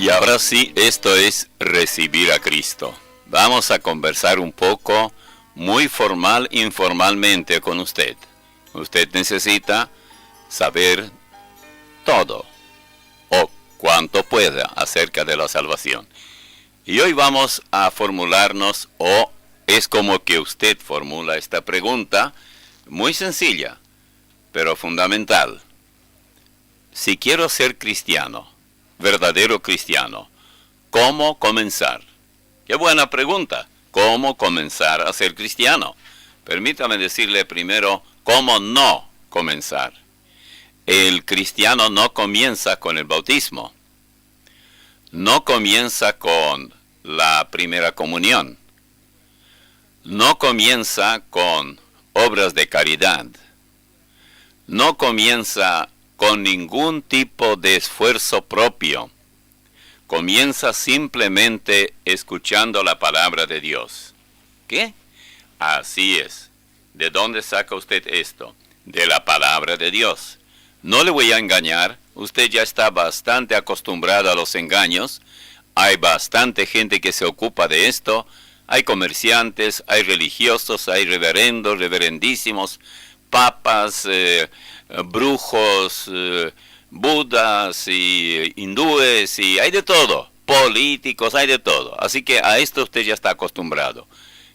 Y ahora sí, esto es recibir a Cristo. Vamos a conversar un poco, muy formal, informalmente con usted. Usted necesita saber todo, o cuanto pueda, acerca de la salvación. Y hoy vamos a formularnos, o es como que usted formula esta pregunta, muy sencilla, pero fundamental. Si quiero ser cristiano, verdadero cristiano, ¿cómo comenzar? Qué buena pregunta. ¿Cómo comenzar a ser cristiano? Permítame decirle primero cómo no comenzar. El cristiano no comienza con el bautismo. No comienza con la primera comunión. No comienza con obras de caridad. No comienza con ningún tipo de esfuerzo propio. Comienza simplemente escuchando la palabra de Dios. ¿Qué? Así es. ¿De dónde saca usted esto? De la palabra de Dios. No le voy a engañar, usted ya está bastante acostumbrado a los engaños. Hay bastante gente que se ocupa de esto. Hay comerciantes, hay religiosos, hay reverendos, reverendísimos, papas, brujos, budas y hindúes, y hay de todo, políticos, hay de todo. Así que a esto usted ya está acostumbrado.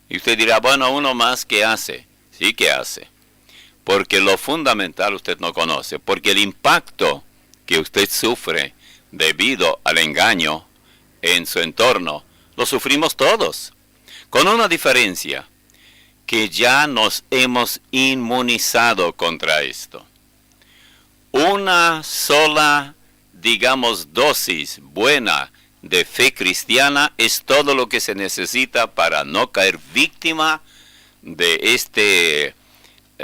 Y usted dirá, bueno, uno más, ¿qué hace? Sí que hace. Porque lo fundamental usted no conoce, porque el impacto que usted sufre debido al engaño en su entorno, lo sufrimos todos. Con una diferencia, que ya nos hemos inmunizado contra esto. Una sola, digamos, dosis buena de fe cristiana es todo lo que se necesita para no caer víctima de este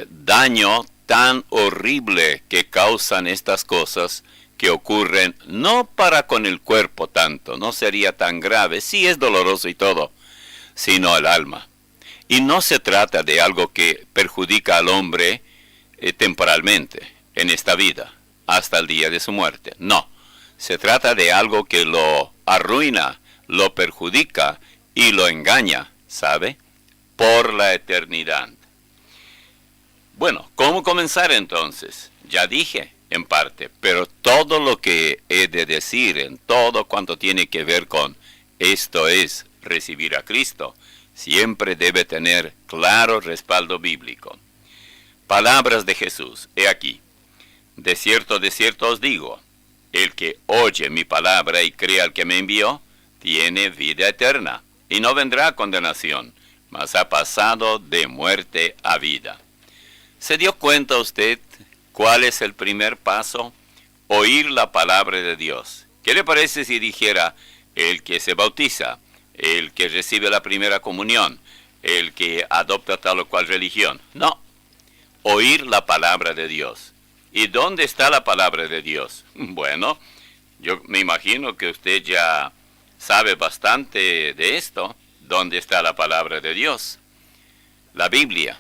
daño tan horrible que causan estas cosas que ocurren, no para con el cuerpo tanto, no sería tan grave, sí es doloroso y todo, sino el alma. Y no se trata de algo que perjudica al hombre temporalmente, en esta vida, hasta el día de su muerte. No, se trata de algo que lo arruina, lo perjudica y lo engaña, ¿sabe? Por la eternidad. Bueno, ¿cómo comenzar entonces? Ya dije, en parte, pero todo lo que he de decir, en todo cuanto tiene que ver con esto es recibir a Cristo, siempre debe tener claro respaldo bíblico. Palabras de Jesús, he aquí. De cierto os digo, el que oye mi palabra y crea al que me envió, tiene vida eterna, y no vendrá a condenación, mas ha pasado de muerte a vida. ¿Se dio cuenta usted cuál es el primer paso? Oír la palabra de Dios. ¿Qué le parece si dijera el que se bautiza, el que recibe la primera comunión, el que adopta tal o cual religión? No, oír la palabra de Dios. ¿Y dónde está la palabra de Dios? Bueno, yo me imagino que usted ya sabe bastante de esto. ¿Dónde está la palabra de Dios? La Biblia.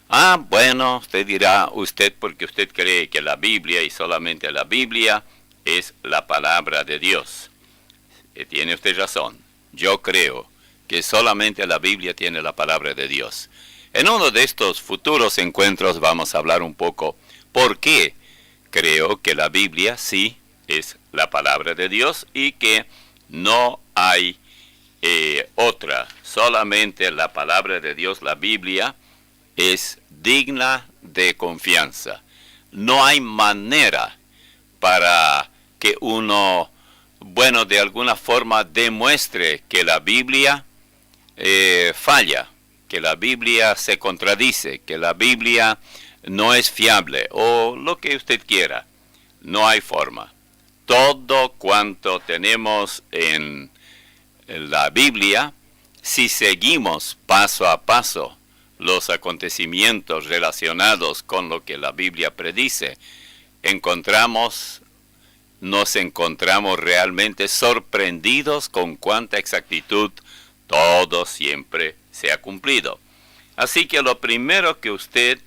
Ah, bueno, usted dirá, porque usted cree que la Biblia y solamente la Biblia es la palabra de Dios. Tiene usted razón. Yo creo que solamente la Biblia tiene la palabra de Dios. En uno de estos futuros encuentros vamos a hablar un poco por qué creo que la Biblia sí es la palabra de Dios y que no hay otra. Solamente la palabra de Dios, la Biblia, es digna de confianza. No hay manera para que uno, bueno, de alguna forma demuestre que la Biblia falla, que la Biblia se contradice, que la Biblia no es fiable, o lo que usted quiera. No hay forma. Todo cuanto tenemos en la Biblia, si seguimos paso a paso los acontecimientos relacionados con lo que la Biblia predice, nos encontramos realmente sorprendidos con cuánta exactitud todo siempre se ha cumplido. Así que lo primero que usted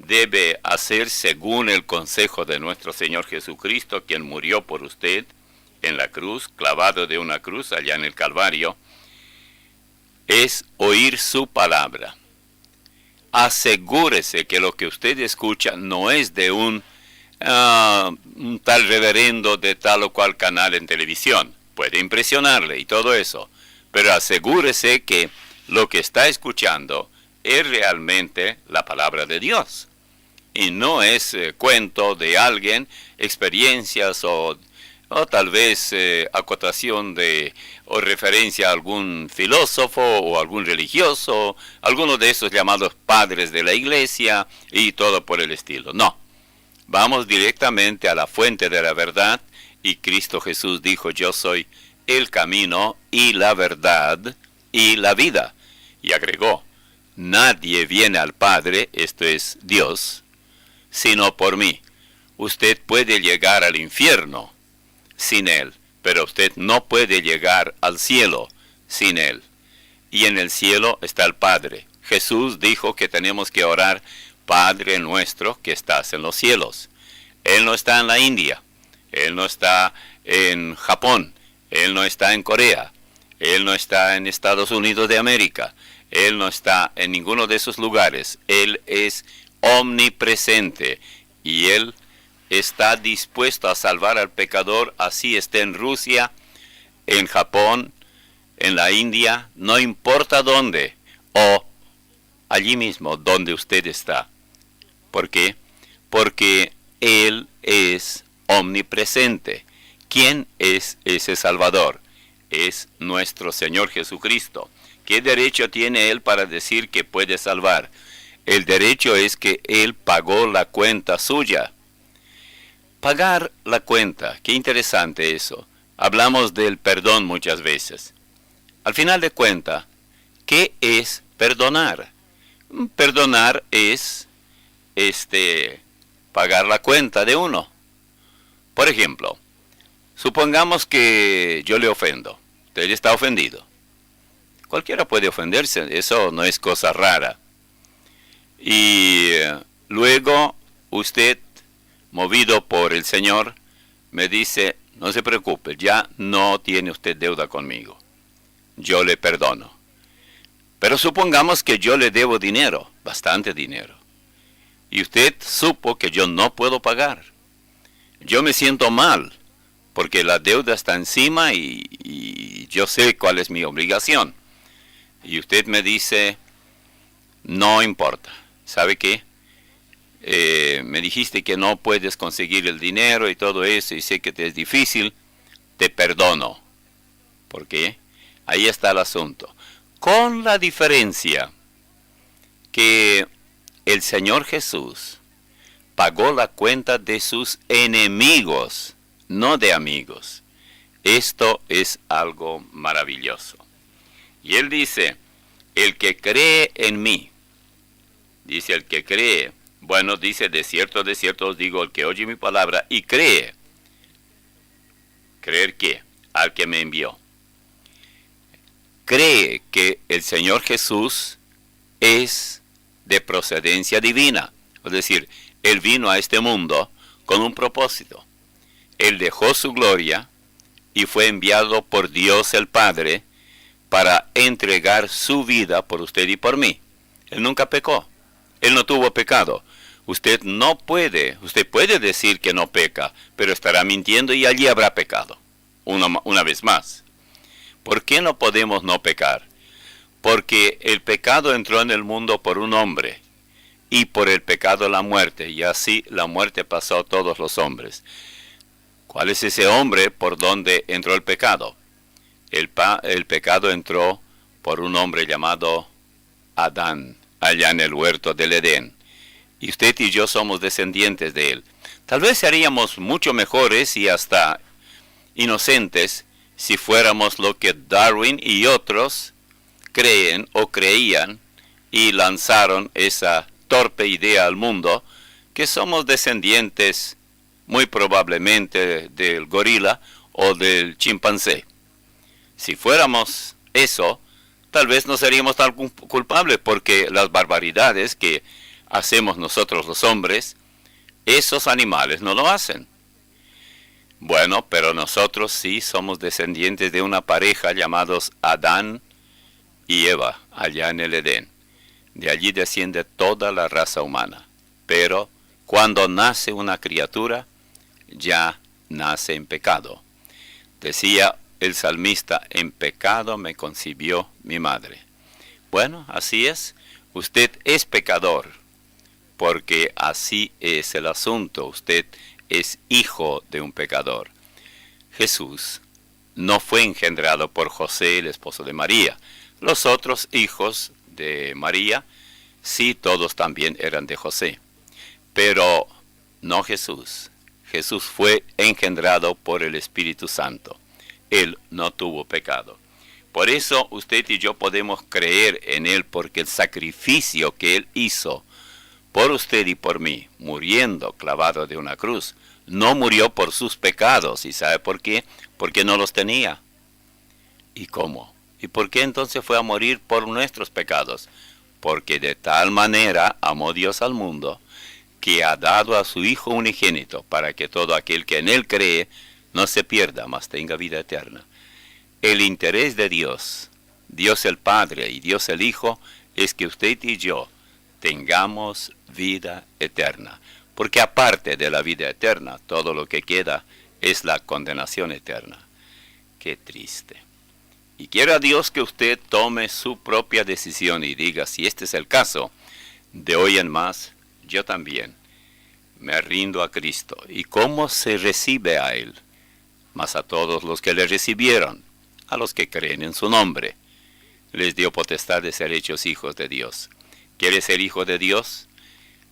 debe hacer según el consejo de nuestro Señor Jesucristo, quien murió por usted, en la cruz, clavado de una cruz allá en el Calvario, es oír su palabra. Asegúrese que lo que usted escucha no es de un tal reverendo de tal o cual canal en televisión. Puede impresionarle y todo eso, pero asegúrese que lo que está escuchando es realmente la palabra de Dios. Y no es cuento de alguien, experiencias o tal vez acotación o referencia a algún filósofo o algún religioso, alguno de esos llamados padres de la iglesia y todo por el estilo. No, vamos directamente a la fuente de la verdad y Cristo Jesús dijo: yo soy el camino y la verdad y la vida. Y agregó: nadie viene al Padre, esto es Dios, sino por mí. Usted puede llegar al infierno sin Él, pero usted no puede llegar al cielo sin Él. Y en el cielo está el Padre. Jesús dijo que tenemos que orar: Padre nuestro que estás en los cielos. Él no está en la India, Él no está en Japón, Él no está en Corea, Él no está en Estados Unidos de América, Él no está en ninguno de esos lugares. Él es omnipresente y Él está dispuesto a salvar al pecador, así esté en Rusia, en Japón, en la India, no importa dónde, o allí mismo donde usted está. ¿Por qué? Porque Él es omnipresente. ¿Quién es ese Salvador? Es nuestro Señor Jesucristo. ¿Qué derecho tiene Él para decir que puede salvar? El derecho es que Él pagó la cuenta suya. Pagar la cuenta, qué interesante eso. Hablamos del perdón muchas veces. Al final de cuentas, ¿qué es perdonar? Perdonar es pagar la cuenta de uno. Por ejemplo, supongamos que yo le ofendo. Usted está ofendido. Cualquiera puede ofenderse, eso no es cosa rara. Y luego usted, movido por el Señor, me dice: no se preocupe, ya no tiene usted deuda conmigo. Yo le perdono. Pero supongamos que yo le debo dinero, bastante dinero. Y usted supo que yo no puedo pagar. Yo me siento mal, porque la deuda está encima y yo sé cuál es mi obligación. Y usted me dice: no importa. ¿Sabe qué? Me dijiste que no puedes conseguir el dinero y todo eso, y sé que te es difícil. Te perdono. ¿Por qué? Ahí está el asunto. Con la diferencia que el Señor Jesús pagó la cuenta de sus enemigos, no de amigos. Esto es algo maravilloso. Y Él dice: el que cree en mí, dice el que cree, bueno, dice: de cierto os digo, el que oye mi palabra y cree. ¿Creer qué? Al que me envió. Cree que el Señor Jesús es de procedencia divina. Es decir, Él vino a este mundo con un propósito. Él dejó su gloria y fue enviado por Dios el Padre para entregar su vida por usted y por mí. Él nunca pecó. Él no tuvo pecado. Usted puede decir que no peca, pero estará mintiendo y allí habrá pecado. Una vez más. ¿Por qué no podemos no pecar? Porque el pecado entró en el mundo por un hombre, y por el pecado la muerte, y así la muerte pasó a todos los hombres. ¿Cuál es ese hombre por donde entró el pecado? El pecado entró por un hombre llamado Adán, allá en el huerto del Edén. Y usted y yo somos descendientes de él. Tal vez seríamos mucho mejores y hasta inocentes si fuéramos lo que Darwin y otros creen o creían y lanzaron esa torpe idea al mundo, que somos descendientes muy probablemente del gorila o del chimpancé. Si fuéramos eso, tal vez no seríamos tan culpables, porque las barbaridades que hacemos nosotros los hombres, esos animales no lo hacen. Bueno, pero nosotros sí somos descendientes de una pareja llamados Adán y Eva, allá en el Edén. De allí desciende toda la raza humana. Pero cuando nace una criatura, ya nace en pecado. Decía el salmista, en pecado me concibió mi madre. Bueno, así es. Usted es pecador, porque así es el asunto. Usted es hijo de un pecador. Jesús no fue engendrado por José, el esposo de María. Los otros hijos de María, sí, todos también eran de José. Pero no Jesús. Jesús fue engendrado por el Espíritu Santo. Él no tuvo pecado. Por eso usted y yo podemos creer en Él, porque el sacrificio que Él hizo por usted y por mí, muriendo clavado de una cruz, no murió por sus pecados. ¿Y sabe por qué? Porque no los tenía. ¿Y cómo? ¿Y por qué entonces fue a morir por nuestros pecados? Porque de tal manera amó Dios al mundo, que ha dado a su Hijo unigénito, para que todo aquel que en Él cree no se pierda, mas tenga vida eterna. El interés de Dios, Dios el Padre y Dios el Hijo, es que usted y yo tengamos vida eterna. Porque aparte de la vida eterna, todo lo que queda es la condenación eterna. Qué triste. Y quiera Dios que usted tome su propia decisión y diga, si este es el caso, de hoy en más, yo también me rindo a Cristo. ¿Y cómo se recibe a Él? Mas a todos los que le recibieron, a los que creen en su nombre, les dio potestad de ser hechos hijos de Dios. ¿Quiere ser hijo de Dios?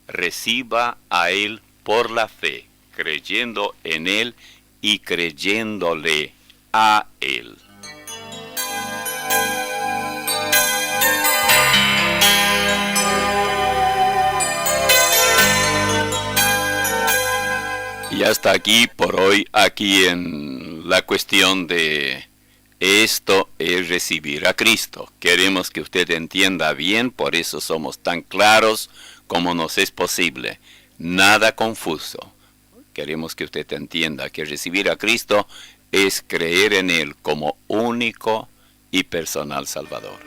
Reciba a Él por la fe, creyendo en Él y creyéndole a Él. Y hasta aquí por hoy, aquí en la cuestión de esto es recibir a Cristo. Queremos que usted entienda bien, por eso somos tan claros como nos es posible. Nada confuso. Queremos que usted entienda que recibir a Cristo es creer en Él como único y personal Salvador.